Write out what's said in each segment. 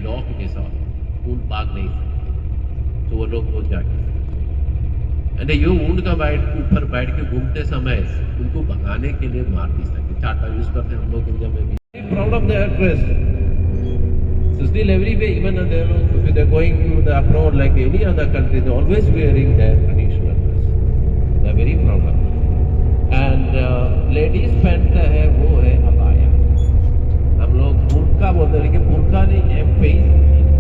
Lock जैसा होता है, ऊँट भाग नहीं सकते, तो वो लोग हो जाएंगे। एंड ये ऊँट का ऊपर बैठ के घूमते समय उनको भगाने के लिए मार भी सकते। चाटा यूज करते हैं हम लोग इंडिया में भी। Proud of their dress. So still every way, even if they're going to the abroad like any other country, they're always wearing their traditional dress. They're very proud of it. And ladies pant है वो है abaya. हम लोग बुर्का बोलते हैं, लेकिन बुर्का नहीं है, फेस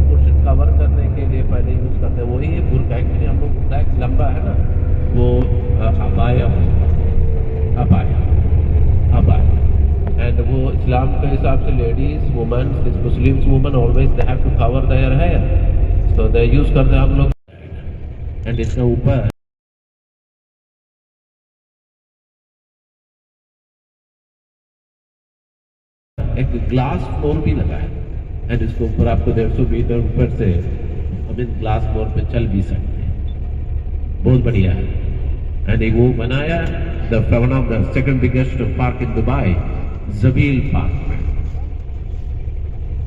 पोर्शन कवर करने के लिए पहले यूज करते हैं, वही है बुर्का। एक्चुअली हम लोग ब्लैक लंबा है ना, वो अबाया अबाया अबाया। And वो इस्लाम के हिसाब से ladies women Muslims women always they have to cover their hair, so they use करते हैं हम लोग। एंड इसके ऊपर एक ग्लास फ्लोर भी लगा है। एंड इसके ऊपर आपको 150 मीटर ऊपर से हम इन ग्लास फ्लोर पे चल भी सकते हैं, बहुत बढ़िया है। एंड एक वो बनाया the one of the second biggest park in Dubai, Zabeel park में।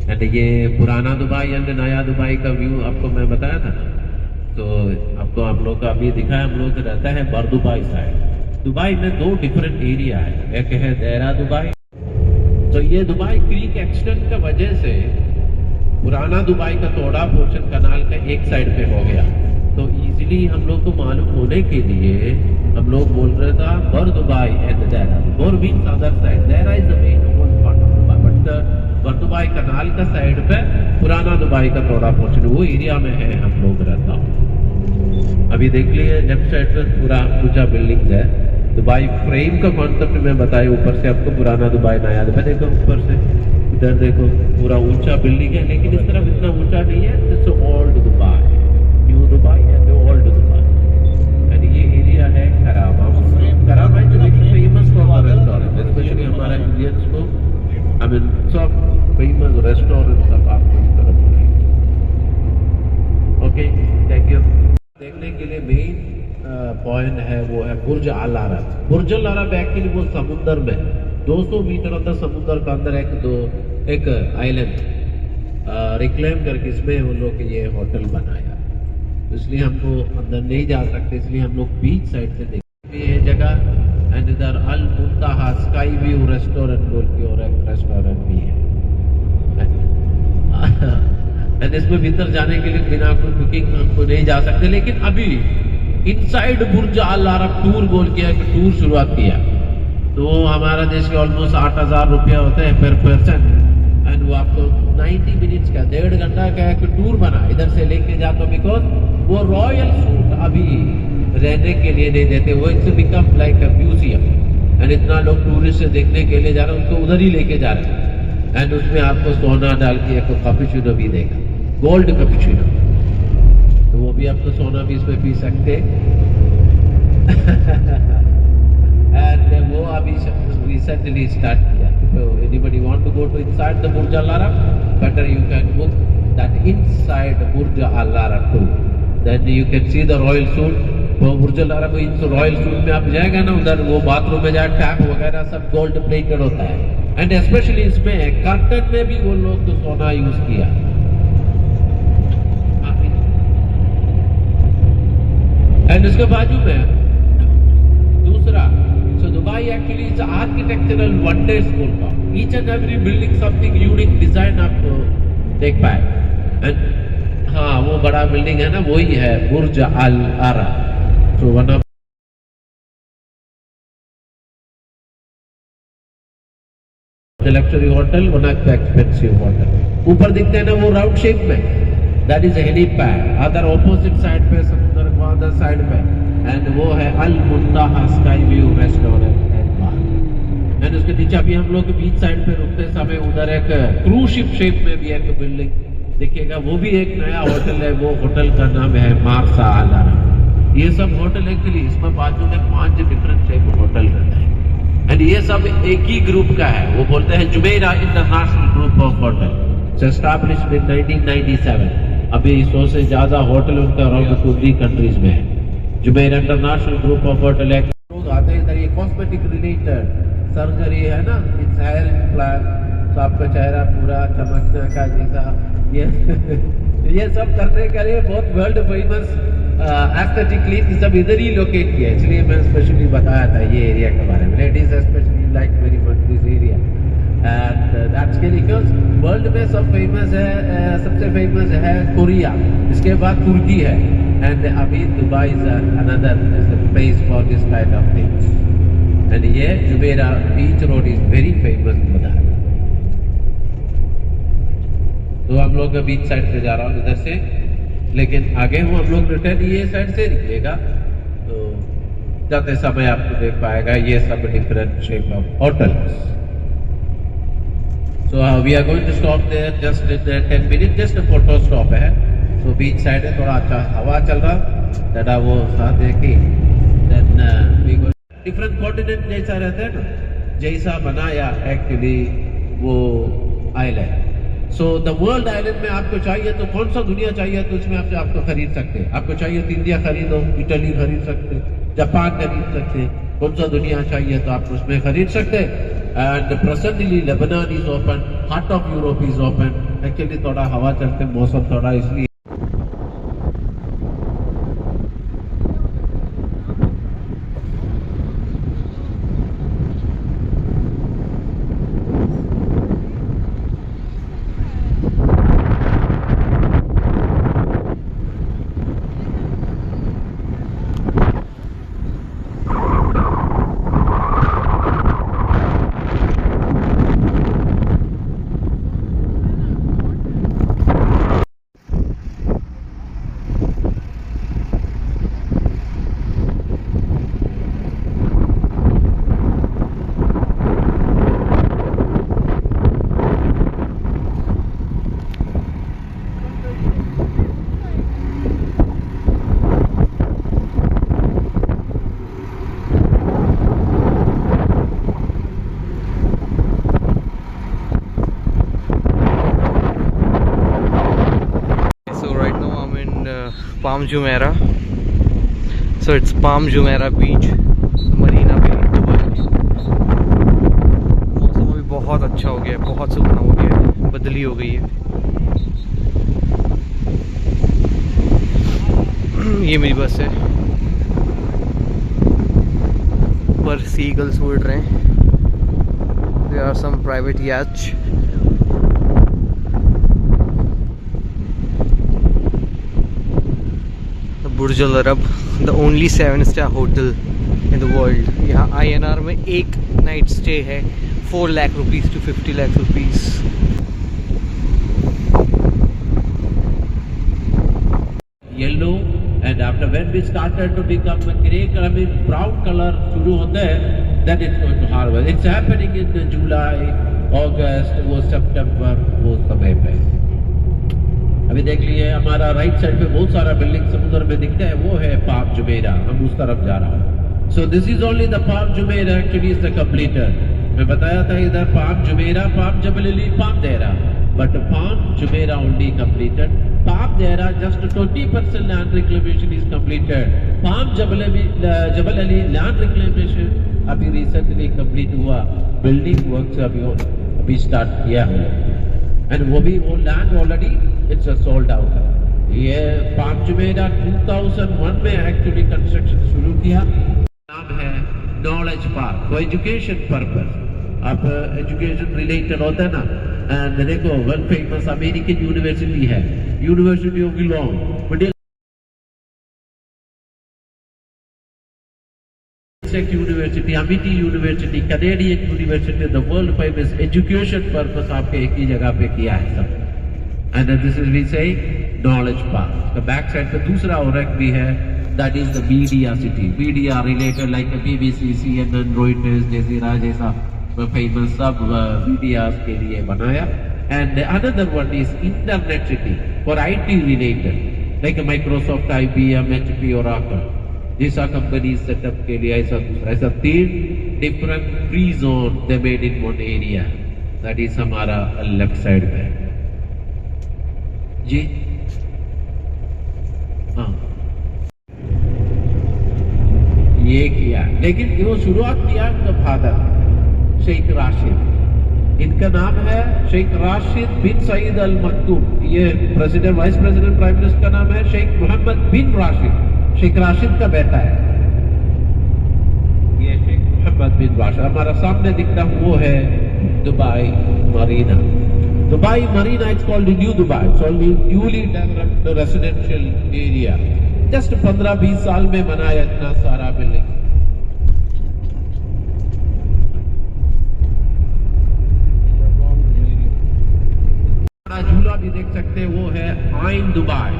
एंड ये पुराना दुबई एंड नया दुबई का व्यू आपको मैं बताया था ना, तो आपको आप लोग का अभी दिखा है। हम लोग रहता है बरदुबई साइड। दुबई में 2 डिफरेंट एरिया है, एक है देरा दुबई। तो ये दुबई क्रीक एक्सटेंट का वजह से पुराना दुबई का थोड़ा पोर्शन कनाल का एक साइड पे हो गया, तो इजीली हम लोग को मालूम होने के लिए हम लोग बोल रहे था बरदुबई and Deira. Bur means other side, Deira is the main part of Dubai, but Bur Dubai canal का साइड पे पुराना दुबई का थोड़ा पोर्शन वो एरिया में है हम लोग रहता हूँ। अभी देख लिए लेफ्ट साइड पे पूरा ऊंचा बिल्डिंग्स है। दुबई फ्रेम का कॉन्सेप्ट में बताया, ऊपर से आपको पुराना दुबई नया दुबई देखो, ऊपर से इधर देखो पूरा ऊंचा बिल्डिंग है, लेकिन इस तरफ इतना ऊंचा नहीं है। It's old Dubai, new Dubai and old Dubai. And ये एरिया है करामा। करामा is very famous for restaurant, specially हमारा इंडियंस को। आई मीन सब फेमस रेस्टोरेंट्स सब आपको इस तरफ मिलेंगे। Okay, thank you. देखने के लिए मेन पॉइंट है वो है बुर्ज अल अरब। बुर्ज अल अरब एक्चुअली वो समुद्र में 200 मीटर अंदर समुद्र का अंदर एक आइलैंड रिक्लेम करके इसमें उन लोग ये होटल बनाया, इसलिए हमको अंदर नहीं जा सकते, इसलिए हम लोग बीच साइड से देखते ये जगह। एंड इधर अल मुंतहा स्काई व्यू रेस्टोरेंट बोल के और एक रेस्टोरेंट भी है। एंड इसमें भीतर जाने के लिए बिना कोई बुकिंग हमको नहीं जा सकते, लेकिन अभी इनसाइड बुर्ज अल अरब टूर बोल के एक टूर शुरुआत किया, तो हमारा देश के ऑलमोस्ट 8,000 रुपया होते हैं पर पर्सन। एंड वो आपको 90 मिनट्स का 1.5 घंटा का एक टूर बना इधर से लेके जाता, बिकॉज वो रॉयल सूट अभी रहने के लिए नहीं देते, वो it's become like a museum. And इतना लोग टूरिस्ट से देखने के लिए जा रहे हैं, उनको उधर ही लेके जा रहे हैं। एंड उसमें आपको सोना डाल के एक कैपुचिनो भी देगा, गोल्ड कैपुचिनो, तो वो भी आपको सोना भी इसमें पी सकते। एंड वो अभी रिसेंटली स्टार्ट किया, तो anybody want to go to inside the Burj Al Arab, better you can book that inside Burj Al Arab too, then you can see the royal suite. वो Burj Al अरब इन royal suit में आप जाएगा ना, उधर वो bathroom में जाए tap वगैरह सब गोल्ड प्लेटेड होता है। एंड स्पेशली इसमें कर्टन में भी वो लोग तो सोना यूज किया। एंड इसके बाजू में दूसरा, so Dubai actually it's architectural wonders बोलता हूँ। Each and every building something unique design आपको देख पाए। एंड हाँ, वो बड़ा बिल्डिंग है ना, वही है Burj Al Arab. So one of luxury hotel, one of the expensive hotel. ऊपर दिखते हैं ना वो राउंड शेप में, that is helipad. Other opposite side पे समुद्र को अदर साइड पे, एंड वो है Al Muntaha sky view restaurant and bar. And उसके नीचे अभी हम लोग बीच साइड पे रुकते समय उधर एक क्रूज शिप शेप में भी एक बिल्डिंग दिखेगा, वो भी एक नया होटल है। वो होटल का नाम है मार्सा अल अरब। ये सब होटल एक्चुअली इसमें बाजू में 5 डिफरेंट टाइप होटल रहता है, एंड ये सब एक ही ग्रुप का है। वो बोलते हैं Jumeirah international group of hotel, established in 1997। अभी 100 से ज्यादा होटल उनका अराउंड 20 कंट्रीज में है। Jumeirah international group of hotel है। लोग आते हैं इधर, ये कॉस्मेटिक रिलेटेड सर्जरी है ना, इट्स हेयर प्लान, तो आपका चेहरा पूरा चमकना का जैसा ये ये सब करने के लिए बहुत वर्ल्ड फेमस एस्थेटिकली सब इधर ही लोकेट किया है, इसलिए मैं स्पेशली बताया था ये एरिया के बारे में। Ladies specially like very much this area and that's because world में सब फेमस है, सबसे फेमस है कोरिया, इसके बाद तुर्की है, एंड अभी Dubai is another place for this kind of things. And ये Jumeirah beach road is very famous बता। तो हम लोग बीच साइड पे जा रहा हूँ इधर से, लेकिन आगे हूँ हम लोग रिटर्न ये साइड से निकलेगा, तो जाते समय आपको देख पाएगा ये सब different shape of hotels. So we are going to stop there just in 10 minute, just a photo stop है। सो बीच साइड है, थोड़ा अच्छा हवा चल रहा, ज़्यादा वो साथ देखी then we go different continent जैसा रहता है ना, जैसा बनाया एक्चुअली वो island. So the world island में आपको चाहिए तो कौन सा दुनिया चाहिए तो उसमें आपको खरीद सकते हैं। आपको चाहिए तो इंडिया खरीदो, इटली खरीद सकते, जापान खरीद सकते, कौन सा दुनिया चाहिए तो आप उसमें खरीद सकते। And presently Lebanon is open, heart of Europe is open. Actually थोड़ा हवा चलते, मौसम थोड़ा इसलिए Palm Jumeirah. So it's Palm Jumeirah beach, Marina Bay, Dubai. मौसम अभी बहुत अच्छा हो गया है, बहुत सुहाना हो गया है, बदली हो गई है। ये मेरी बस है, ऊपर सीगल्स उड़ रहे हैं। There are some private yachts. Burj Al Arab, the only 7-star hotel in the world. यहाँ INR में एक नाइट स्टे है 4 lakh rupees to 50 lakh rupees. Yellow and after when we started to become grey colour में brown colour शुरू होता है, then it's going to harvest. It's happening in July, August, वो September, वो समय पे। अभी देख लिए हमारा राइट साइड पे बहुत सारा बिल्डिंग समुद्र में दिखता है, वो है पाम जुमेरा, हम उस तरफ जा रहा हूँ। So this is only the Palm Jumeirah, actually is the completer. मैं बताया था इधर Palm Jumeirah, Palm Jebel Ali, Palm Deira, but Palm Jumeirah only completed. Palm Deira just 20% land reclamation is completed. Palm Jebel Ali land reclamation अभी recently complete हुआ, building work अभी start किया है, and वो भी वो land already it's sold out. ये Palm Jumeirah 2001 में एक्चुअली कंस्ट्रक्शन शुरू किया। नाम है knowledge park, for education purpose. आप एजुकेशन रिलेटेड होता है ना, एंड देखो वर्ल्ड फेमस अमेरिकन यूनिवर्सिटी है, university of belong, university, Amity university, Canadian university, the world famous education purpose आपके एक ही जगह पे किया है सब। एंड दिस इज वी से knowledge park. The back side पे दूसरा और एक भी है, that is the media city. Media related like BBC, CNN, Reuters, जजीरा जैसा फेमस सब मीडिया के लिए बनाया। And another one is internet city for IT related like Microsoft, IBM, HP, Oracle जैसा कंपनी सेटअप के लिए ऐसा दूसरा, ऐसा 3 different free zone they made in one area. That is हमारा लेफ्ट साइड में जी। हाँ, ये किया, लेकिन वो शुरुआत किया तो फादर शेख राशिद, इनका नाम है शेख राशिद बिन सईद अल मक्तूम। ये president, vice president, prime minister का नाम है शेख मोहम्मद बिन राशिद। शेख राशिद का बेटा है ये शेख मोहम्मद बिन राशिद। हमारा सामने दिखता वो है Dubai Marina. Dubai Marina is called new Dubai, it's only newly developed residential area. Just 15-20 साल में बनाया इतना सारा बिल्डिंग। झूला भी देख सकते हैं, वो है आइन दुबई।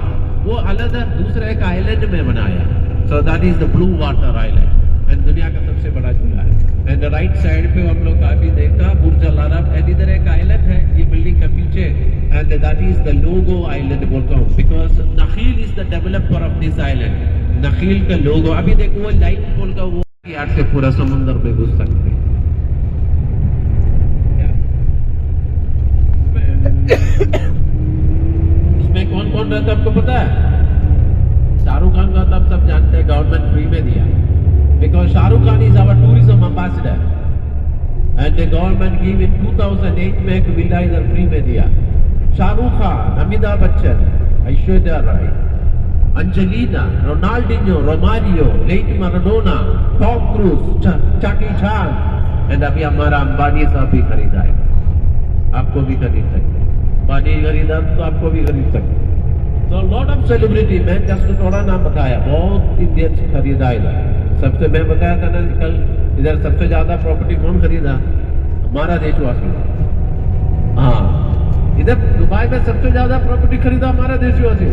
वो अलग दूसरे एक आइलैंड में बनाया, सो that is the blue water island and दुनिया का सबसे बड़ा झूला है। एंड राइट साइड पे हम लोग काफी देखा बुर्ज अल अरब, एंड इधर एक आइलैंड है ये बिल्डिंग के पीछे, and that is the logo island बोलता हूँ, because Nakheel is the developer of this island. Nakheel का लोगो, अभी देखो वो लाइन पोल का वो यार से पूरा समुद्र में घुस सकते हैं। इसमें कौन कौन रहता है आपको पता है? शाहरुख खान का तो आप सब जानते हैं, गवर्नमेंट फ्री में दिया, because Shahrukh Khan is our tourism ambassador and the government give in 2008 में एक विला इधर फ्री में दिया। Shahrukh Khan, Amitabh Bachchan, Aishwarya Rai, Angelina, Ronaldinho, Romario, late Maradona, Tom Cruise, Jackie Chan, and अभी हमारा अंबानी साहब भी खरीदा है। आपको भी खरीद सकते, पानी खरीदा तो आपको भी खरीद सकते। तो लॉट ऑफ सेलिब्रिटी, मैं जस्ट थोड़ा नाम बताया, बहुत इंडियंस खरीदा इधर। सबसे मैं बताया था ना कल, इधर सबसे ज्यादा प्रॉपर्टी कौन खरीदा? हमारा देशवासी। हाँ, इधर दुबई में सबसे ज्यादा प्रॉपर्टी खरीदा हमारा देशवासी।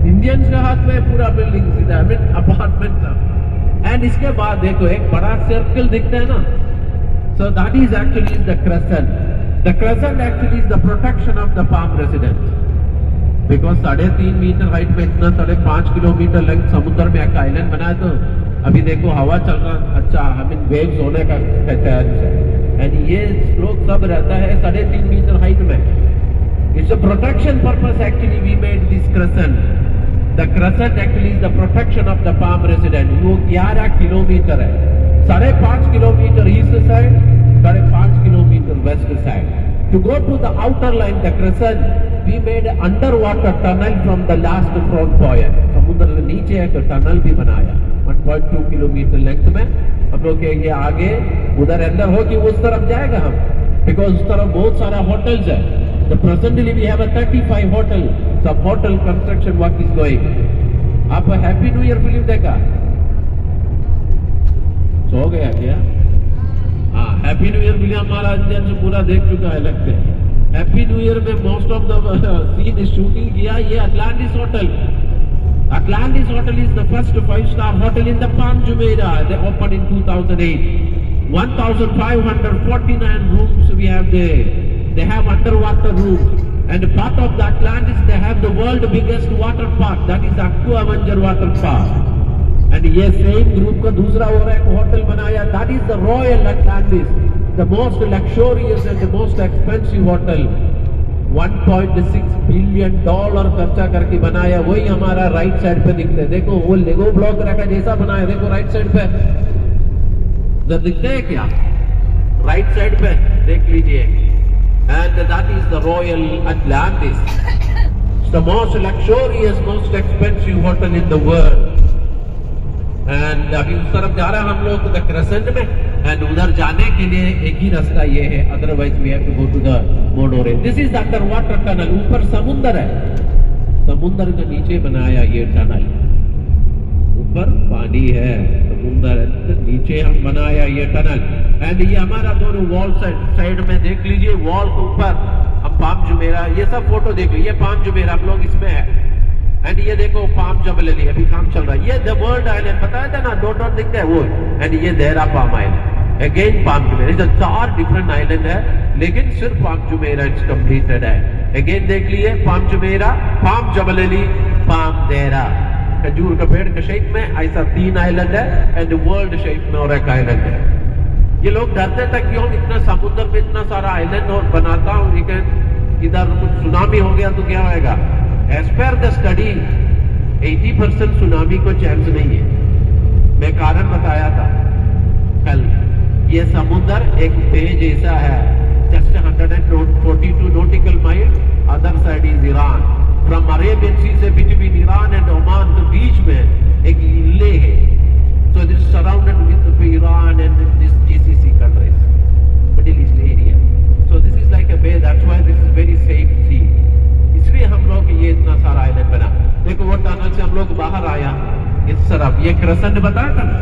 इंडियंस के हाथ में पूरा बिल्डिंग सीधा, आई मीन अपार्टमेंट था। एंड इसके बाद देखो एक बड़ा सर्कल दिखता है ना, so that is actually the crescent. The crescent actually is the protection of the palm residents. Because 3.5 metre height में इतना 5.5 किलोमीटर लेंथ समुद्र में एक आइलैंड बनाया, तो अभी देखो हवा चल रहा अच्छा, हमें वेव्स होने का चांस है। एंड ये स्ट्रोक सब रहता है 3.5 मीटर हाइट में। It's a protection purpose actually we made this crescent. The crescent actually is the protection of the palm resident. वो 11 किलोमीटर है, 5.5 kilometre east side, 5.5 kilometre west side. To go to the outer line, the crescent, we made underwater tunnel from the last front point. समुद्र के नीचे एक tunnel भी बनाया 1.2 kilometre length में। हम लोग ये आगे उधर अंदर हो कि उस तरफ जाएगा हम, बिकॉज उस तरफ बहुत सारा होटल्स है। तो प्रेजेंटली वी हैव 35 होटल, सब hotel construction work is going. आप हैप्पी न्यू ईयर फिल्म देखा? सो गया क्या? हाँ, हैप्पी न्यू ईयर फिल्म हमारा इंडियन से पूरा देख चुका है लगते हैं। हैप्पी न्यू ईयर में most of the scene shooting किया ये Atlantis hotel. Atlantis Hotel is the first 5-star hotel in the Palm Jumeirah. They opened in 2008. 1,549 rooms we have there. They have underwater rooms. And part of the Atlantis, they have the world biggest water park. That is Aqua Manjar Water Park. And ये same group का दूसरा और एक hotel बनाया. That is the Royal Atlantis. The most luxurious and the most expensive hotel. $1.6 billion खर्चा करके बनाया। वही हमारा राइट साइड पे दिखते हैं, देखो वो लेगो ब्लॉक रखा जैसा बनाया, देखो राइट साइड पे दिखते हैं क्या? राइट साइड पे देख लीजिए। And that is the royal Atlantis, the most luxurious most expensive hotel in the world. And अभी उस तरफ जा रहे हैं हम लोग द क्रेसेंट में, एंड उधर जाने के लिए एक ही रास्ता ये है, otherwise we have to go to the मोडोरे। This is the under water tunnel. ऊपर समुंदर है, समुंदर के नीचे बनाया ये टनल। ऊपर पानी है, समुंदर है, नीचे हम बनाया ये टनल। एंड ये हमारा दोनों वॉल साइड में देख लीजिए, वॉल के ऊपर हम पाम जुमेरा, ये सब फोटो देख लीजिए, पाम जुमेरा हम लोग इसमें है। एंड ये देखो पाम जबल अली, अभी काम चल रहा है। ये द वर्ल्ड आइलैंड बताया था ना, दो डॉट दिखता है वो। एंड ये Dehra palm island, again palm Jumeirah. 4 different island है, लेकिन सिर्फ पाम जुमेरा इट्स कंप्लीटेड है। अगेन देख लिए, palm Jumeirah, Palm Jebel Ali, Palm Dehra. खजूर का पेड़ के शेप में ऐसा 3 आइलैंड है, एंड वर्ल्ड शेप में और एक आइलैंड है। ये लोग डरते थे क्यों इतना समुद्र में इतना सारा आइलैंड और बनाता हूँ, लेकिन इधर कुछ सुनामी हो गया तो क्या होगा? As per the study, 80% tsunami को चांस नहीं है। मैं कारण बताया था कल, ये समुद्र एक पेज ऐसा है, just 142 nautical miles. Other side is Iran. From Arabian Sea से between Iran and Oman के बीच में एक ले है. So this is surrounded with Iran and this GCC countries, Middle East area. So this is like a bay. That's why this is very safe sea. इसलिए हम लोग ये इतना सारा आइलैंड बना. देखो वो टनल से हम लोग बाहर आया इस तरफ. ये क्रसेंट बताया था ना,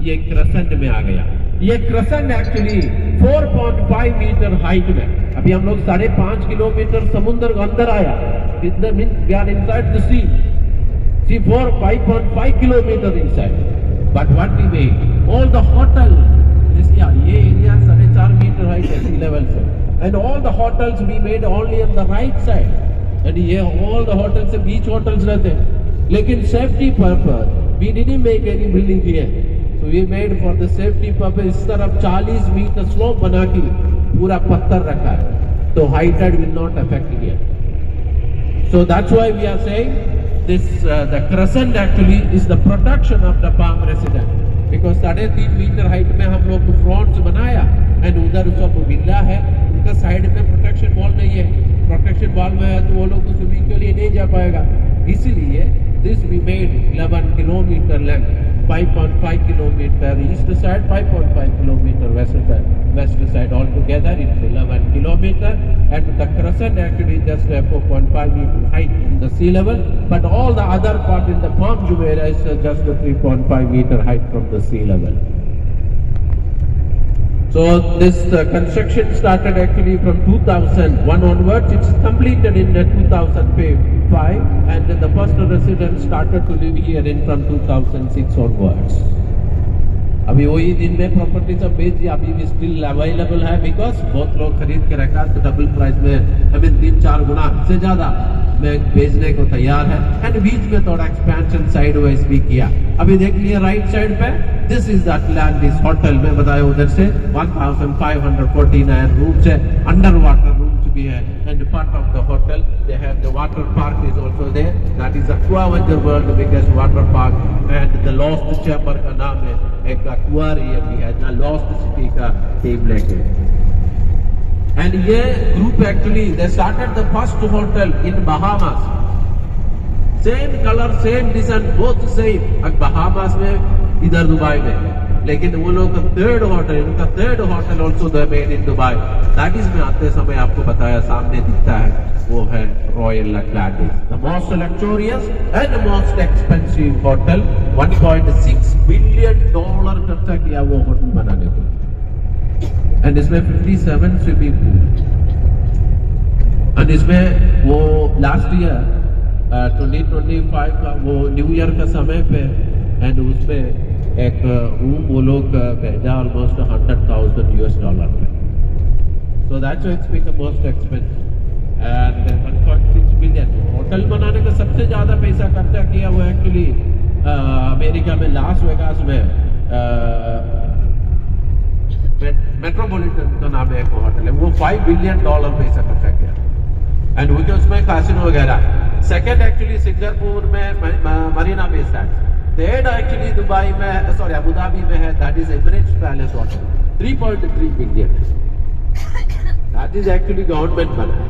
ये क्रसेंट में आ गया. ये क्रसेंट एक्चुअली 4.5 मीटर हाइट में. अभी हम लोग 5.5 किलोमीटर समुद्र के अंदर आया. We are inside the sea. See, 5.5 kilometers inside. But what we made, all the hotel, ये area 4.5 meter height है sea level से. And all the hotels we made only on the right side. And ये all the hotels से beach hotels रहते हैं. लेकिन safety purpose, we didn't make any building here. So we made for the safety purpose इस तरफ 40 meter slope बना के पूरा पत्थर रखा है. तो high tide will not affect here. So that's why we are saying this the crescent actually is the protection of the palm resident, because 3.5 meter height में हम लोग फ्रंट्स बनाया एंड उधर सब विला है, उनका साइड में प्रोटेक्शन वॉल नहीं है. प्रोटेक्शन वॉल में है तो वो लोग तो स्विमिंग के लिए नहीं जा पाएगा. इसीलिए this we made 11 kilometer length, 5.5 kilometer east side, 5.5 kilometer west side. Altogether it's 11 kilometer, and the crescent actually just 4.5 meter height in the sea level, but all the other part in the Palm Jumeirah is just 3.5 meter height from the sea level. So this construction started actually from 2001 onwards. It's completed in 2005, and the first residents started to live here in from 2006 onwards. अभी वही दिन में property सब बेच दिया. अभी भी still available है, बिकॉज बहुत लोग खरीद के रखा तो डबल प्राइस में हमें 3-4 गुना से ज्यादा में बेचने को तैयार है. एंड बीच में थोड़ा एक्सपेंशन साइड वाइज भी किया. अभी देख लिया राइट साइड पे, दिस इज अटलांटिस होटल में बताया. उधर से 1549 रूम्स है, अंडर वाटर रूम्स भी है. And part of the hotel they have the water park is also there. That is Aqua Wonder World, the biggest water park. And the Lost Chamber का नाम है, एक एक्वेरियम भी है, the lost city का theme लेके. And ये group actually they started the first hotel in Bahamas. Same colour, same design, both same. Bahamas में, इधर दुबई में. लेकिन वो लोग का थर्ड होटल, उनका third hotel also they made in Dubai. That is में आते समय आपको बताया सामने दिखता है, वो है royal Atlantis, the most luxurious and most expensive hotel. $1.6 billion खर्चा किया वो होटल बनाने को. एंड इसमें 57 स्विमिंग पूल. एंड इसमें वो लास्ट ईयर 2025 का वो न्यू ईयर का समय पे, एंड उसमें एक रूम वो लोग भेजा ऑलमोस्ट $100,000 पे. So that's why it's become most expensive. And 1.6 billion hotel बनाने का सबसे ज्यादा पैसा खर्चा किया हुआ एक्चुअली अमेरिका में लास वेगास में मेट्रोपॉलिटन का नाम है एक होटल है, वो $5 बिलियन पैसा खर्चा किया. एंड वो उसमें कासिनो वगैरह. सेकेंड एक्चुअली सिंगापुर में Marina Bay Sands. Third actually Dubai में, सॉरी अबू धाबी में है, that is Emirates Palace hotel, 3.3 billion. That is actually government बना है.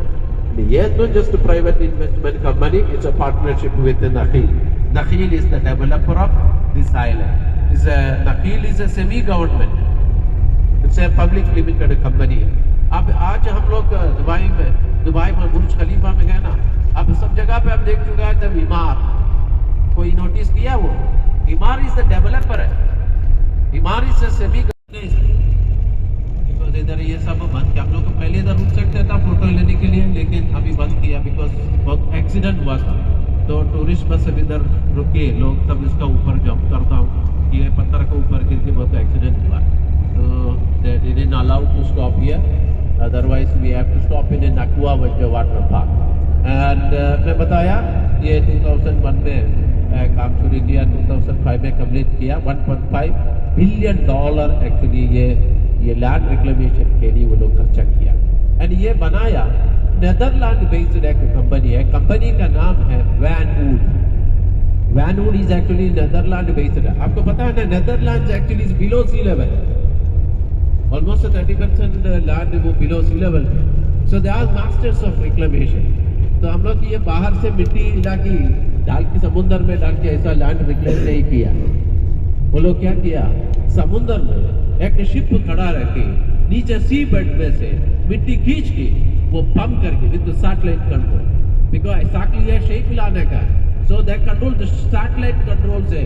ये तो just private investment company. It's a partnership with Nakheel. Nakheel is the developer of this island. Nakheel is a semi government, it's a public limited company है. अब आज हम लोग Dubai में बुर्ज खलीफा में गए ना, अब सब जगह पे आप देख चुका है तब इमार. कोई नोटिस किया? वो इमार इज द डेवलपर है. इमार इज सेमी बिकॉज इधर ये सब बंद किया. हम लोग पहले इधर रुक सकते था फोटो लेने के लिए, लेकिन अभी बंद किया बिकॉज बहुत एक्सीडेंट हुआ था. तो टूरिस्ट बस अब इधर रुके लोग, तब इसका ऊपर जंप करता हूँ. ये पत्थर के ऊपर गिर के बहुत एक्सीडेंट हुआ. तो they didn't allow to stop here. Otherwise we have to stop in an Aqua Water Park. And मैं बताया ये 2001 में काम शुरू किया, 2005 में कंप्लीट किया. $1.5 बिलियन एक्चुअली ये लैंड रिक्लेमेशन के लिए वो लोग खर्चा किया. एंड ये बनाया नेदरलैंड बेस्ड एक कंपनी है. कंपनी का नाम है Vanwood. Vanwood is actually Netherland based है. आपको पता है ना, Netherland actually is below sea level. almost 30% land वो below sea level पे. So they are masters of reclamation. तो हम लोग ये बाहर से मिट्टी इलाकी डाल के समुद्र में डाल के ऐसा लैंड रिक्लेम नहीं किया. वो लोग क्या किया, समुद्र में एक शिप खड़ा रखे, नीचे सी बेड में से मिट्टी खींच के वो पंप करके with satellite control, because exactly ये शेप लाने का है. So they control the satellite control से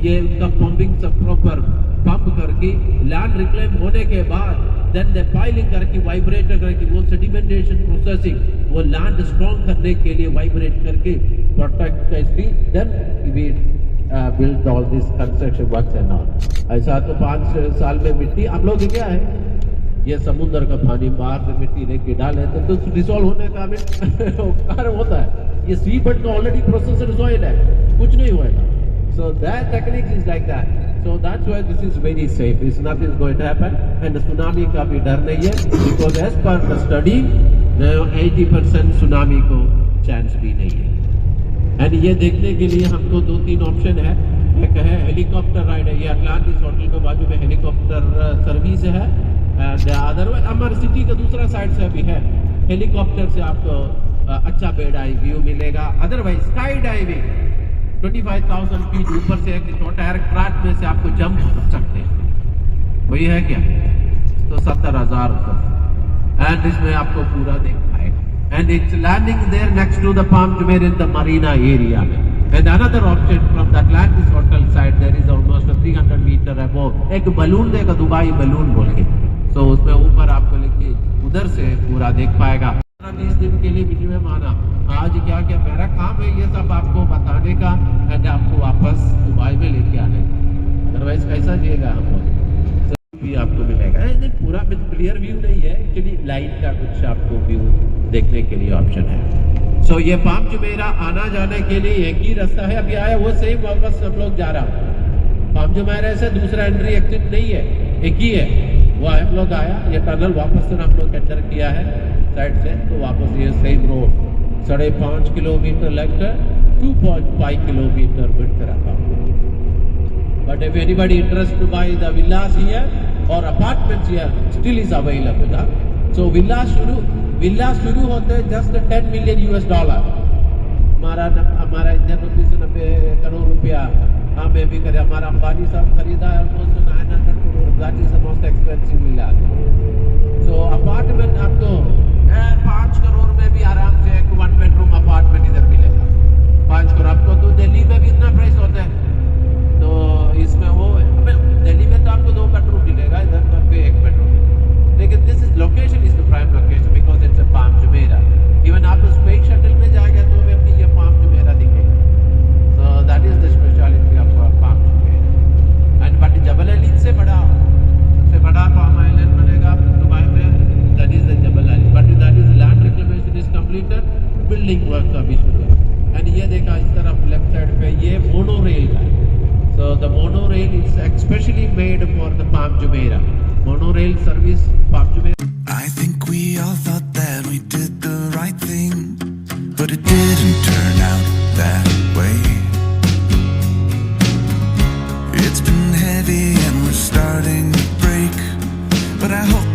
ये उनका पंपिंग सब प्रॉपर पंप करके लैंड रिक्लेम होने के बाद देन दे पाइलिंग करके वाइब्रेट करके वो सेडिमेंटेशन प्रोसेसिंग वो लैंड स्ट्रॉन्ग करने के लिए वाइब्रेट करके प्रोटेक्ट करके then we build all this construction works and all. ऐसा तो 5 साल में मिट्टी हम लोग क्या है, ये समुद्र का पानी बाहर से मिट्टी लेके डाले तो डिसॉल्व होने का कार्य होता है. ये सी बेड का ऑलरेडी प्रोसेसर सॉइल है, कुछ नहीं होएगा. So that technique is like that. So that's why this is very safe. It's nothing is going to happen and tsunami का भी डर नहीं है because as per the study 80% tsunami को chance भी नहीं है. एंड ये देखने के लिए हमको 2-3 ऑप्शन है. एक है हेलीकॉप्टर राइड है, ये अटलांटिस होटल के बाजू में हेलीकॉप्टर सर्विस है. एंड अदरवाइज हमारे सिटी का दूसरा साइड से भी है, हेलीकॉप्टर से आपको अच्छा बेड आई व्यू मिलेगा. अदरवाइज स्काई डाइविंग 25,000 फीट ऊपर से एक छोटा एयरक्राफ्ट में से आपको जंप कर सकते हैं. वही है क्या, तो 70,000 रुपये एंड इसमें आपको पूरा देख पाएगा. And it's landing there next to the Palm Jumeirah in the marina area. And another option from the Atlantis hotel side, there is almost a 300 meter above. एक बलून देगा, दुबई बलून बोल के. So उसमें ऊपर आपको लेके उधर से पूरा देख पाएगा. 20 दिन के लिए मिनिमम आना. आज क्या क्या मेरा काम है ये सब आपको बताने का एंड आपको वापस दुबई में लेके आने का. अदरवाइज कैसा जिएगा हम लोग भी आपको मिलेगा. पूरा क्लियर व्यू नहीं है एक्चुअली, लाइट का कुछ आपको व्यू देखने के लिए ऑप्शन है. सो ये पाम जुमेरह आना जाने के लिए एक ही रास्ता है. अभी आया वो सेम वापस हम लोग जा रहा हूँ. पाम जुमेरह से दूसरा एंट्री एग्जिट नहीं है, एक ही है. वो हम लोग आया, ये टनल वापस से हम लोग एंटर किया है साइड से, तो वापस ये same road 5.5 kilometre left, 2.5 kilometre width रहा. But if anybody interested to buy the villas here or apartments here, still is available. So villas शुरू होते हैं just $10 million. हमारा इंडियन रुपीज 90 करोड़ रुपया हमें भी करे. हमारा अंबानी साहब खरीदा है almost 900 crore. That is the most expensive villa. So apartment आपको 5 करोड़ में भी आराम से एक 1 bedroom अपार्टमेंट इधर मिलेगा. 5 करोड़ आपको तो दिल्ली में भी इतना प्राइस होता है. तो इसमें वो दिल्ली में तो आपको 2 बेडरूम मिलेगा, इधर तो आपको 1 बेडरूम. लेकिन this is location is the prime location because it's a Palm Jumeirah. Even आप स्पेस शटल में जाएगा तो भी अपनी ये पाम जुमेरह दिखेगा. So that is the speciality of Palm Jumeirah. And but Jebel Ali से सबसे बड़ा पाम आइलैंड बनेगा दुबई में, that is the Jebel Ali. But that is land reclamation is completed, building work का भी शुरू है. एंड ये देखा इस तरफ लेफ्ट साइड पे ये मोनो रेल का है. So the monorail is especially made for the Palm Jumeirah. Monorail service, Palm Jumeirah. I think we all thought that we did the right thing, but it didn't turn out that way. It's been heavy and we're starting to break, but I hope